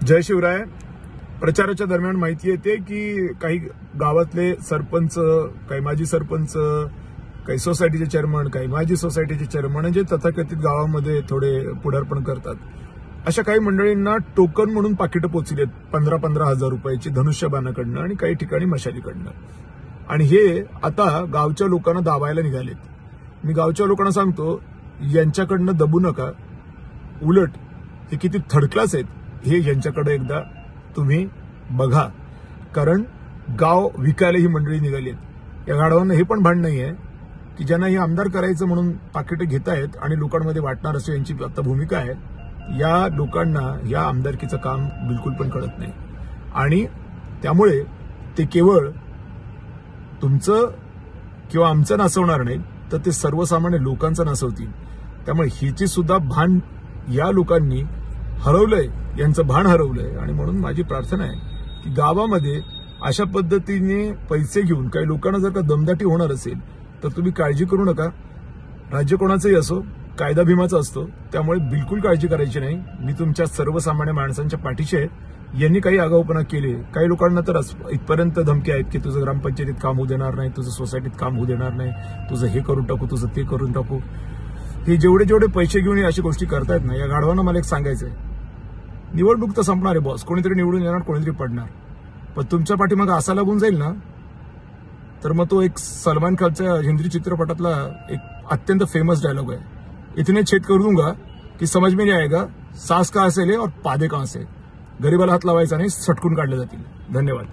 जय शिवराय. प्रचाराच्या दरम्यान माहिती येते की काही गावातले सरपंच, काही माजी सरपंच, काही सोसायटीचे चेअरमन, काही माजी सोसायटीचे चेअरमन जे तथाकथित गावामध्ये थोडे पुढारपण करतात, अशा काही मंडळींना टोकन म्हणून पाकिटं पोचलेत 15,000 रुपयाची धनुष्यबाणाकडनं आणि काही ठिकाणी मशालीकडनं. आणि हे आता गावच्या लोकांना दाबायला निघालेत. मी गावच्या लोकांना सांगतो, यांच्याकडनं दबू नका. उलट हे किती थर्ड क्लास आहेत हे यांच्याकडे एकदा तुम्ही बघा. कारण गाव विकायला ही मंडळी निघाली आहेत. या गाडवांना हे पण भान नाहीये की ज्यांना हे आमदार करायचं म्हणून पाकिटं घेत आहेत आणि लोकांमध्ये वाटणार असं यांची आता भूमिका आहे. या लोकांना या आमदारकीचं काम बिलकुल पण कळत नाही आणि त्यामुळे ते केवळ तुमचं किंवा आमचं नासवणार नाही, तर ते सर्वसामान्य लोकांचं नासवतील. त्यामुळे हिची सुद्धा भान या लोकांनी हरवलंय, यांचं भान हरवलंय. आणि म्हणून माझी प्रार्थना आहे की गावामध्ये अशा पद्धतीने पैसे घेऊन काही लोकांना जर का दमदाटी होणार असेल तर तुम्ही काळजी करू नका. राज्य कोणाचंही असो, कायदा भीमाचा असतो, त्यामुळे बिलकुल काळजी करायची नाही. मी तुमच्या सर्वसामान्य माणसांच्या पाठीशी आहे. यांनी काही आगाऊपणा केले, काही लोकांना तर इथपर्यंत धमकी आहेत की तुझं ग्रामपंचायतीत काम होऊ देणार नाही, तुझं सोसायटीत काम होऊ देणार नाही, तुझं हे करून टाकू, तुझं ते करून टाकू. हे जेवढे पैसे घेऊन अशा गोष्टी करतायत ना, या गाढवांना मला एक सांगायचं आहे, निवडणूक तर संपणार आहे बॉस. कोणीतरी निवडून येणार, कोणीतरी पडणार. पण तुमच्या पाठीमागे असा लागून जाईल ना, तर मग तो एक सलमान खानच्या हिंदी चित्रपटातला एक अत्यंत फेमस डायलॉग आहे, इतने छेद कर दूंगा की समझ में नहीं आएगा सास कहां से ले और पादे कहां से. गरीबाला हात लावायचा नाही, सटकून काढले जातील. धन्यवाद.